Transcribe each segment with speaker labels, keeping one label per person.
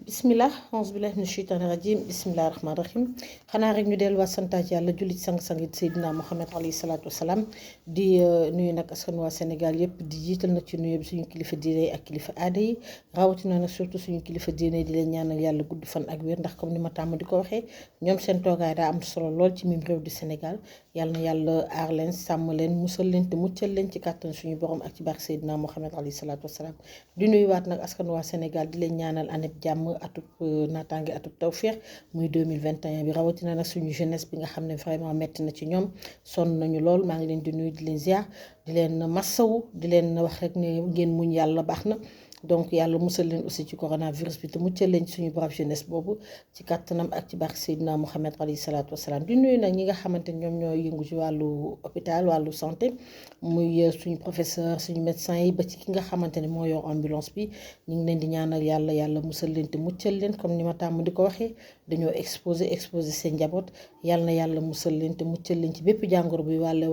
Speaker 1: bismillah auzu billahi mina sheytaani rajim bismillahi rahmaani rahim xanaa rek ñu delluwaat santaat yàlla julli ci sang-sangit Seydina Muhammad alayhi salaatu wasalaam di nuyu nag askan waa Sénégal yëpp di jiital nag ci nuyu bi suñu kilifa diine yi ak kilifa aada yi rawatina nag surtout suñu kilifa diine yi di leen ñaanal yàlla gudd fan ak wér ndax comme ni ma tàmm di ko waxee ñoom seen toogaay daa am solo lool ci mim réew di Sénégal yàlla na yàlla aar leen sàmm leen musal leen te muccal leen ci kàttan suñu borom ak ci barke Seydina Muhammad alayhi salaatu wasalaam di nuyuwaat nag askan waa Sénégal di leen ñaanal année jàmm atub naataange atub tawféex muy 2021 bi rawatina nag suñu jeunesse bi nga xam ne vraiment metti na ci ñoom sonn nañu lool maa ngi leen di nuyu di leen ziar di leen massawu di leen wax rek ne ngeen muñ yàlla baax na donc yàlla musal leen aussi ci coronavirus bi te muccal leen ci suñu brave jeunesse boobu ci kàttanam ak ci barke Seydina Muhammad alayhi salaatu wasalaam di nuyu nag ñi nga xamante ne ñoom ñoo yëngu ci wàllu hôpital wàllu santé muy suñu professeur suñu médecin yi ba ci ki nga xamante ne moo yor ambulance bi ñu ngi leen di ñaanal yàlla musal leen te muccal leen comme ni ma tàmm di ko waxee dañoo exposé seen njaboot yàlla musal leen te muccal leen ci bépp jàngoro bi wàlle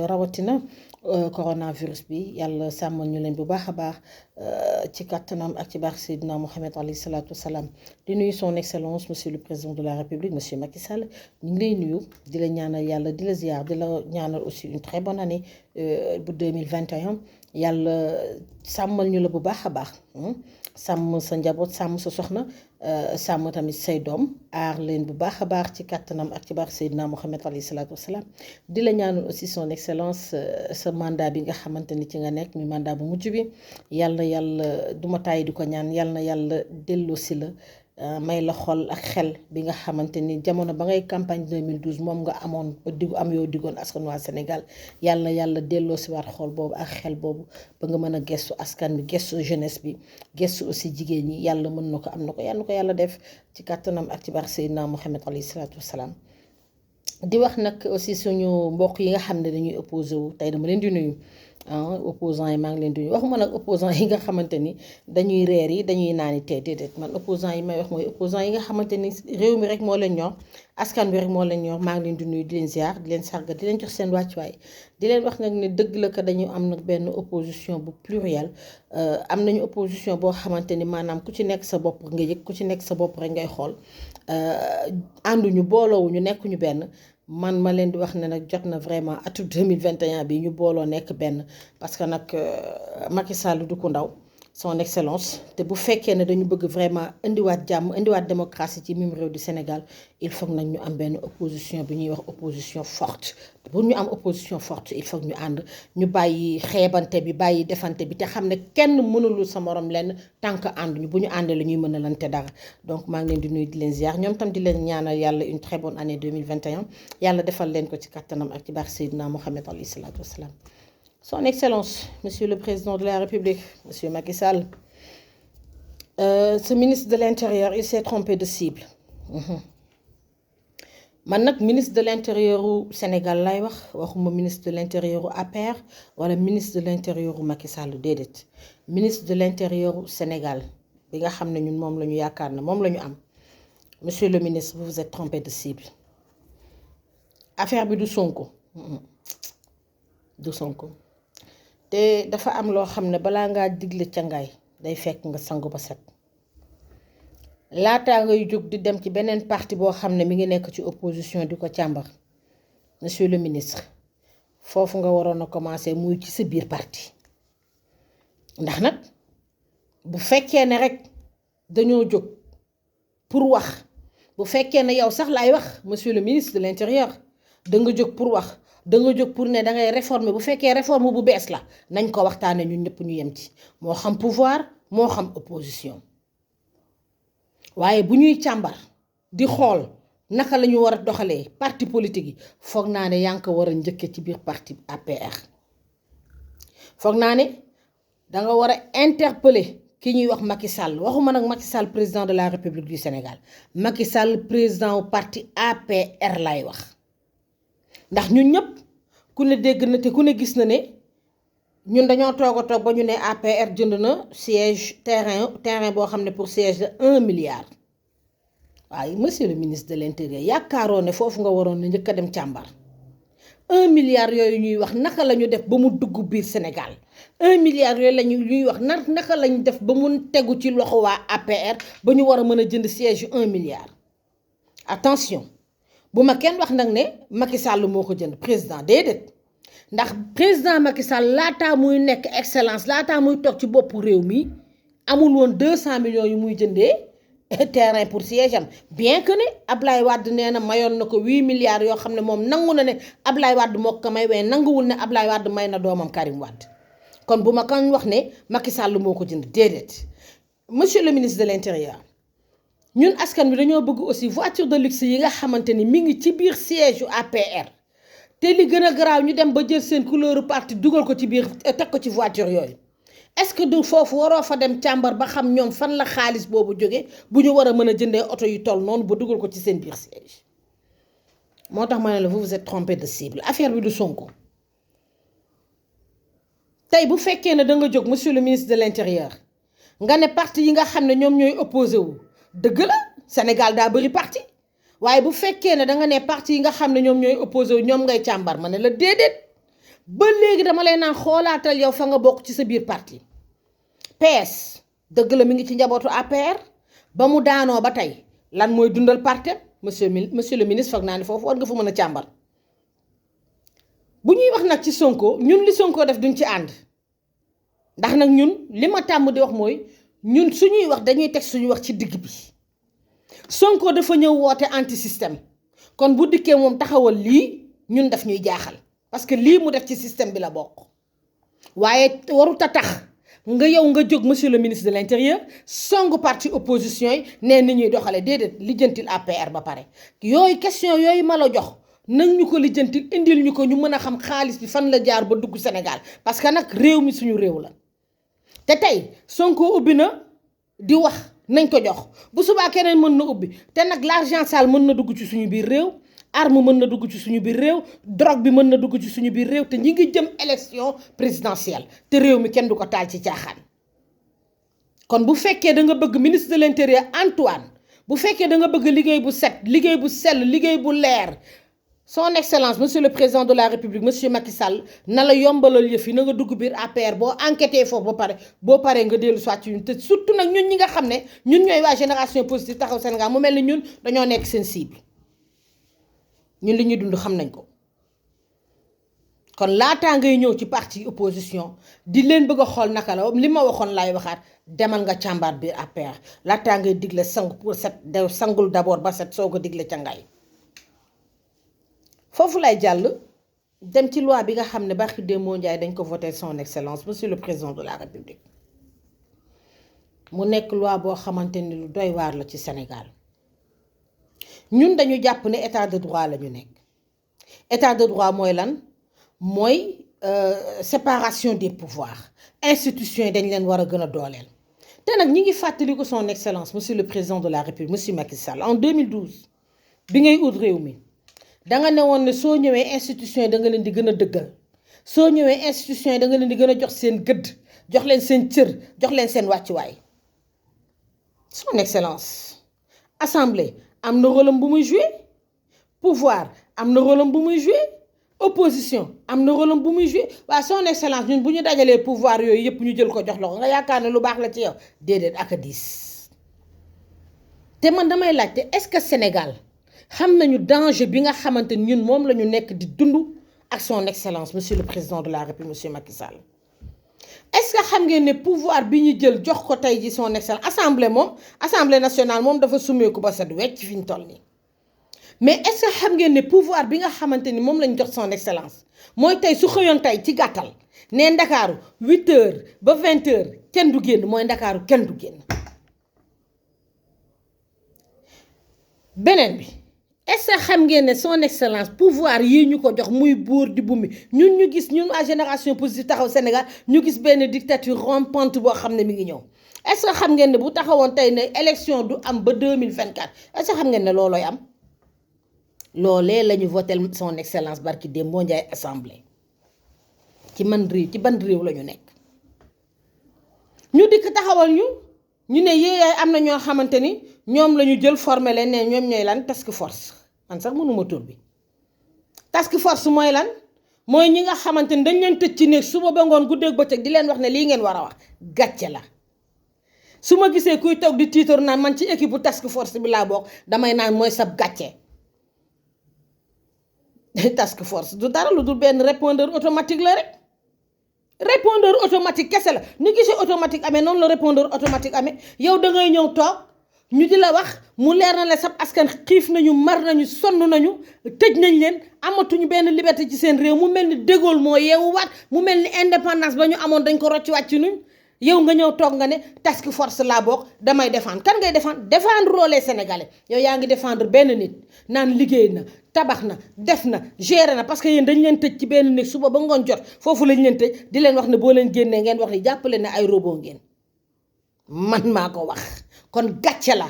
Speaker 1: rawatina coronavirus bi yàlla sàmmal ñu leen bu baax a baax ci kàttanam ak ci baax Seydina Mohamed alayhi salaatu wasalaam di nuyu son excellence monsieur le président de la république monsieur Macky Sall ñu ngi lay nuyu di la ñaanal yàlla di la ziar di la ñaanal aussi une très bonne année bu 2021 yàlla sàmmal ñu la bu baax a baax sàmm sa njaboot sàmm sa soxna sàmm tamit say doom aar leen bu baax a baax ci kàttanam ak ci baax Seydina Mohamed alayhi salaatu wasalaam di la ñaanal aussi son excellence sa mandat bi nga xamante ni ci nga nekk mi mandat bu mujj bi yàlla duma tàyyi di ko ñaan yàlla delloo si la may la xol ak xel bi nga xamante ni jamono ba ngay campagne 2012 moom nga amoon ba yoo diggoon askan waa Sénégal yàlla delloo si waat xol boobu ak xel boobu ba nga mën a gestu askan bi gestu jeunesse bi gestu aussi jigéen ñi yàlla mën na ko am na ko yàlla def ci kàttanam ak ci barke Seydina Muhammad alayhi salaatu wasalaam di wax nag aussi suñu mbokk yi nga xam ne dañuy opposé wu tey dama leen di nuyu opposant yi maa ngi leen di nuyu waxuma nag opposant yi nga xamante ni dañuy reer yi dañuy naani tey déedéet man opposant yi may wax mooy opposant yi nga xamante ni réew mi rek moo leen ñor askan bi rek moo leen ñor maa ngi leen di nuyu di leen ziar di leen sarga di leen jox seen wàccuwaay di leen wax nag ne dëgg la que dañu am nag benn opposition bu pluriel am nañu opposition boo xamante ni maanaam ku ci nekk sa bopp nga yëg ku ci nekk sa bopp rek ngay xool ànduñu booloowuñu nekkuñu benn man ma leen di wax ne nag jot na vraiment atum 2021 bi ñu booloo nekk benn parce que nag Macky Sall du ko ndaw son excellence te bu fekkee ne dañu bëgg vraiment indiwaat jàmm indiwaat démocratie ci mim réew du Sénégal il faut nag ñu am benn opposition bi ñuy wax opposition forte pour ñu am opposition forte il faut ñu ànd ñu bàyyi xeebante bi bàyyi defante bi te xam ne kenn mënulul sa morom lenn tant que ànduñu bu ñu àndee la ñuy mën a lante dara donc maa ngi leen di nuyu di leen ziar ñoom tam di leen ñaanal yàlla une très bonne année 2021 yàlla defal leen ko ci kattanam ak ci baax Seydina Mohamed alayhi salaatu wasalaam Son Excellence, Monsieur le Président de la République, Monsieur Macky Sall, ce ministre de l'Intérieur, il s'est trompé de cible. Man nag ministre de l'Intérieur au Sénégal lay waxuma ministre de l'Intérieur au APR wala ministre de l'Intérieur au Macky Sall déedéet ministre de l'Intérieur au Sénégal bi nga xam ne ñun moom la ñu yaakaar ne moom la ñu am Monsieur le ministre, vous vous êtes trompé de cible. Affaire bi du Sonko du Sonko. te dafa am loo xam ne balaa ngaa digle cangaay day fekk nga sangu ba set laataa ngay jóg di dem ci beneen parti boo xam ne mi ngi nekk ci opposition di ko càmbar monsieur le ministre foofu nga waroon a commencer muy ci sa biir parti ndax nag bu fekkee ne rek dañoo jóg pour wax bu fekkee ne yow sax laay wax monsieur le ministre de l'Intérieur da nga jóg pour wax da nga jóg pour ne da ngay réformer bu fekkee réforme bu bees la nañ ko waxtaane ñun ñëpp ñu yem ci moo xam pouvoir moo xam opposition waaye bu ñuy càmbar di xool naka la ñu war a doxalee parti politique yi foog naa ne yaa ngi ko war a njëkke ci biir parti APR foog naa ne danga war a interpeller ki ñuy wax Macky Sall waxuma nag Macky Sall président de la République du Sénégal Macky Sall président parti APR lay wax ndax ñun ñëpp ku ne dégg na te ku ne gis na ne ñun dañoo toog a toog ba ñu ne APR jënd na siège terrain boo xam ne pour siège de 1 milliard waaye monsieur le ministre de l'Intérieur yaakaaroo ne foofu nga waroon na njëkk a dem càmbar 1 milliard yooyu ñuy wax naka la ñu def ba mu dugg biir Sénégal 1 milliard yooyu la ñuy wax naka lañ def ba mu tegu ci loxo waa APR ba ñu war a mën a jënd siège yu 1 milliard. attention bu ma kenn wax nag ne Macky Sall moo ko jënd président déedéet ndax président Macky Sall laataa muy nekk excellence laataa muy toog ci boppu réew mi amul woon 200 millions yu muy jëndee terrain pour siège am bien que ne Ablaye Wade nee na mayoon na ko 8 milliards yoo xam ne moom nangu na ne Ablaye Wade moo ko may waaye nanguwul ne Ablaye Wade may na doomam Karim Wade kon bu ma kan wax ne Macky Sall moo ko jënd déedéet. monsieur le ministre de l'intérieur ñun askan bi dañoo bëgg aussi voiture de luxe yi nga xamante ni mi ngi ci biir siège yu APR te li gën a garaaw ñu dem ba jël seen couleur parti dugal ko ci biir teg ko ci voiture yooyu. est-ce que du foofu waroo fa dem càmbar ba xam ñoom fan la xaalis boobu jóge bu ñu war a mën a jëndee oto yu toll noonu ba dugal ko ci seen biir siège moo tax ma ne la vous êtes trompé de cible affaire bi du Sonko. tey bu fekkee ne da nga jóg monsieur le ministre de l'intérieur nga ne parti yi nga xam ne ñoom ñooy opposé wu dëgg la Sénégal daa bëri parti waaye bu fekkee ne da nga ne parti yi nga xam ne ñoom ñooy opposé wu ñoom ngay càmbar ma ne la déedéet ba léegi dama lay naan xoolaatal yow fa nga bokk ci sa biir parti. PS dëgg la mi ngi ci njabootu APR ba mu daanoo ba tey lan mooy dundal parti monsieur le ministre foog naa ne foofu war nga fa mën a càmbar. bu ñuy wax nag ci Sonko ñun li Sonko def duñ ci ànd ndax nag ñun li ma tàmm di wax mooy ñun suñuy wax dañuy teg suñu wax ci digg bi. Sonko dafa ñëw woote anti système kon bu dikkee moom taxawal lii ñun daf ñuy jaaxal parce que lii mu def ci système bi la bokk waaye warut a tax. nga yow nga jóg monsieur le ministre de l'intérieur songu parti opposition yi nee ni ñuy doxale déedéet lijjantil APR ba pare yooyu question yooyu ma la jox nag ñu ko lijjantil indil ñu ko ñu mën a xam xaalis bi fan la jaar ba dugg Sénégal parce que nag réew mi suñu réew la te tey Sonko ubbi na di wax nañ ko jox bu subaa keneen mën na ubbi te nag l'argent sale mën na dugg ci suñu biir réew arme mën na dugg ci suñu biir réew drogue bi mën na dugg ci suñu biir réew te ñi ngi jëm élection présidentielle te réew mi kenn du ko taal ci caaxaan. kon bu fekkee da nga bëgg ministre de l'intérieur Antoine bu fekkee da nga bëgg liggéey bu set liggéey bu sell liggéey bu leer son excellence monsieur le président de la république monsieur Macky Sall na la yombalal yëf yi na nga dugg biir APR boo enquêté foofu ba pare boo paree nga dellu soit ci ñun te surtout nag ñun ñi nga xam ne ñun ñooy waa génération positive taxaw Sénégal mu mel ni ñun dañoo nekk seen cible. ñun li ñuy dund xam nañ ko kon laataa ngay ñëw ci parti opposition di leen bëgg a xool naka la li ma waxoon laay waxaat demal nga càmbar biir APR laataa ngay digle sang pour set de sangul d'abord ba set soo ko digle ca ngaay foofu lay jàll dem ci loi bi nga xam ne barki Demba Ndiaye dañ ko voté son excellence monsieur le président de la république mu nekk loi boo xamante ni lu doy waar la ci Sénégal. ñun dañu jàpp ne état de droit la ñu nekk état de droit mooy lan mooy séparation des pouvoirs institutions yi dañ leen war a gën a dooleel te nag ñi ngi fàttali ko son excellence monsieur le président de la république monsieur Macky Sall en 2012 bi ngay ut réew mi da nga ne woon ne soo ñëwee institutions yi da nga leen di gën a dëggal soo ñëwee institutions yi da nga leen di gën a jox seen gëdd jox leen seen cër jox leen seen wàccuwaay son excellence assemblée. am na rôle bu muy joué pouvoir am na rôle bu muy joué opposition am na rôle bu muy joué waaye son excellence ñun bu ñu dajalee pouvoir yooyu yëpp ñu jël ko jox la ko nga yaakaar ne lu baax la ci yow déedéet ak a diis te man damay laajte est-ce que Sénégal xam nañu danger bi nga xamante ni ñun moom la ñu nekk di dund ak son excellence monsieur le président de la République monsieur Macky Sall est-ce que xam ngeen ne pouvoir bi ñu jël jox ko tey ji son excellence assemblée nationale moom dafa sumeeku ba set wecc fi ñu toll nii mais est-ce que xam ngeen ne pouvoir bi nga xamante ni moom lañ jox son excellence mooy tey su xëyoon tey ci gàttal ne ndakaaru 8h ba 20h kenn du génn mooy ndakaaru kenn du génn. beneen bi est-ce que xam ngeen ne son excellence pouvoir yii ñu ko jox muy buur di bumi ñun ñu gis ñun à génération positive taxaw Sénégal ñu gis benn dictature rampante boo xam ne mi ngi ñëw est-ce que xam ngeen ne bu taxawoon tey ne élection du am ba 2024 est-ce que xam ngeen ne loolooy am loolee la ñu voté son excellence barki Demba Ndiaye assemblée ci ban réew la ñu nekk ñu dikk taxawal ñu ne yéeyaay am na ñoo xamante ni ñoom la ñu jël formé leen ne ñoom ñooy lan task force man sax mënuma tur bi task force mooy lan mooy ñi nga xamante ni dañ leen tëj ci néeg suba ba ngoon guddeeg bëccëg di leen wax ne lii ngeen war a wax gàcce la. su ma gisee kuy toog di tiitoor naan man ci équipe bu task force bi laa bokk damay naan mooy sab gàcce. task force du dara lu dul benn répondeur automatique la rek. répondeur automatique kese la ni gisee automatique amee noonu la répondeur automatique amee yow da ngay ñëw toog ñu di la wax mu leer na la sab askan xiif nañu mar nañu sonn nañu tëj nañ leen amatuñu benn liberté ci seen réew mu mel ni De Gaulle moo yeewuwaat mu mel ni indépendance ba ñu amoon dañ ko rocci wàcc nuñ yow nga ñëw toog nga ne task force laa bokk damay défendre kan ngay défendre les Sénégalais yow yaa ngi défendre benn nit naan liggéey na tabax na def na géré na parce que yéen dañ leen tëj ci benn néeg suba ba ngoon jot foofu lañ leen tëj di leen wax ne boo leen génnee ngeen wax ni jàppale ne ay robot ngeen man maa ko wax kon gàcce la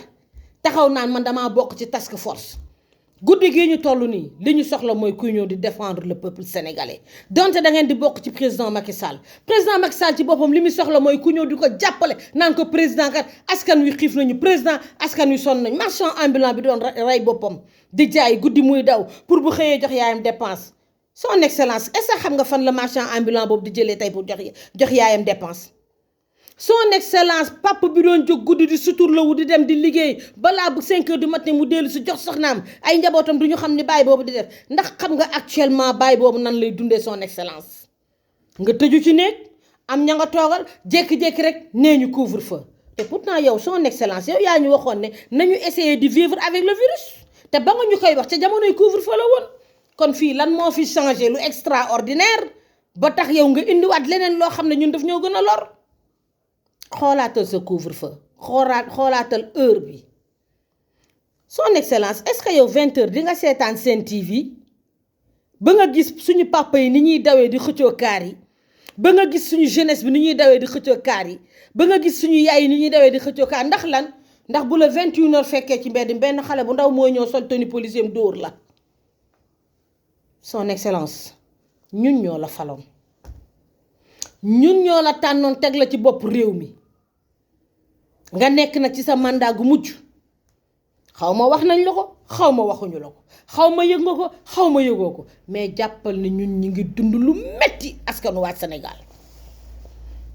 Speaker 1: taxaw naan man damaa bokk ci task force guddi gii ñu toll nii li ñu soxla mooy kuy ñëw di défendre le peuple sénégalais donte da ngeen di bokk ci président Macky Sall ci boppam li muy soxla mooy ku ñëw di ko jàppale naan ko président kat askan wi xiif nañu président askan wi sonn nañu marchand ambulant bi doon rey boppam di jaay guddi muy daw pour bu xëyee jox yaayam dépense son excellence est-ce que xam nga fan la marchand ambulant boobu di jëlee tey pour jox yaayam dépense son excellence papa bi doon jóg guddi di suturlawu di dem di liggéey balaa bu 5 heures du matin mu dellu si jox soxnaam ay njabootam du ñu xam ni baay boobu di def ndax xam nga actuellement baay boobu nan lay dundee son excellence nga tëju ci néeg am ña nga toogal jékki-jékki rek nee ñu couvre-feu te pourtant yow son excellence yow yaa ñu waxoon ne nañu essayer de vivre avec le virus te ba nga ñu koy wax ca jamonoy couvre-feu la woon kon fii lan moo fi changé lu extraordinaire ba tax yow nga indiwaat leneen loo xam ne ñun daf ñoo gën a lor. xoolaatal sa couvre-feu xoolaatal heure bi son excellence est-ce que yow 20 heures di nga seetaan Sen TV ba nga gis suñu papa yi ni ñuy dawee di xëccoo kaar yi ba nga gis suñu jeunesse bi ni ñuy dawee di xëccoo kaar yi ba nga gis suñu yaay yi ni ñuy dawee di xëccoo kaar ndax lan ndax bu la 21 heures fekkee ci mbedd benn xale bu ndaw mooy ñëw sol tenue policier dóor la son excellence ñun ñoo la faloon ñun ñoo la tànnoon teg la ci bopp réew mi nga nekk nag ci sa mandat gu mujj xaw ma wax nañ la ko xaw ma waxuñu la ko xaw ma yëg nga ko xaw ma yëgoo ko mais jàppal ne ñun ñi ngi dund lu metti askanu waa Sénégal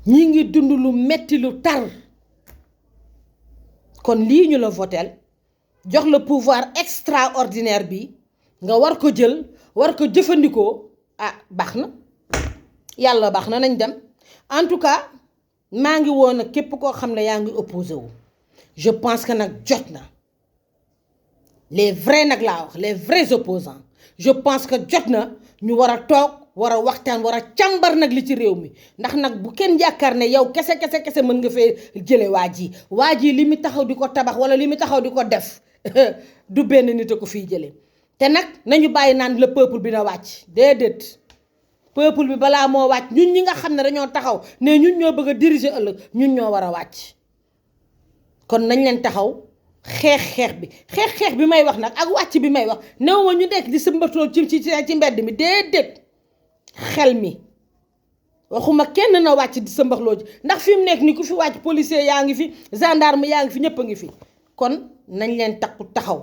Speaker 1: ñi ngi dund lu metti lu tar kon lii ñu la votel jox la pouvoir extraordinaire bi nga war ko jël war ko jëfandikoo ah baax na yàlla baax na nañ dem en tout cas maa ngi woon nag képp koo xam ne yaa ngi opposé wu je pense que nag jot na les vrais nag laa wax les vrais opposants je pense que jot na ñu war a toog war a waxtaan war a càmbar nag li ci réew mi ndax nag bu kenn yaakaar ne yow kese mën nga fee jële waa ji li mu taxaw di ko tabax wala li mu taxaw di ko def du benn nit a ko fiy jële te nag nañu bàyyi naan le peuple bi na wàcc déedéet peuple bi balaa moo wàcc ñun ñi nga xam ne dañoo taxaw ne ñun ñoo bëgg a diriger ëllëg ñun ñoo war a wàcc kon nañ leen taxaw xeex bi may wax nag ak wàcc bi may wax néew ma ñu nekk di sëmbatoo ci mbedd mi déedéet xel mi waxuma kenn na wàcc di sëmbaxloo ji ndax fi mu nekk ni ku fi wàcc policier yaa ngi fi gendarme yaa ngi fi ñëpp a ngi fi kon nañ leen taxaw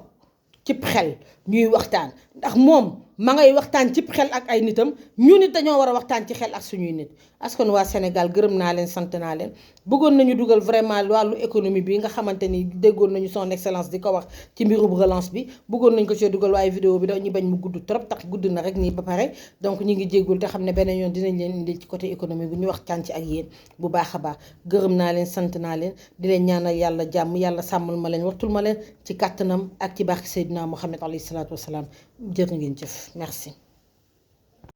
Speaker 1: cib xel ñuy waxtaan ndax moom ma ngay waxtaan cib xel ak ay nitam ñu nit dañoo war a waxtaan ci xel ak suñuy nit askan waa Sénégal gërëm naa leen sant naa leen bëggoon nañu dugal vraiment wàllu économie bi nga xamante ni déggoon nañu son excellence di ko wax ci mbirub relance bi bëggoon nañu ko ci dugal waaye vidéo bi dañu bañ mu gudd trop tax gudd na rek nii ba pare donc ñi ngi jéggul te xam ne beneen yoon dinañ leen indi ci côté économie bi ñu waxtaan ci ak yéen bu baax a baax gërëm naa leen sant naa leen di leen ñaanal yàlla jàmm yàlla sàmmal ma leen waxtul ma leen ci kàttanam ak ci barke Seydina Mohamed alayhi salaatu wasalaam jërë ngeen jëf merci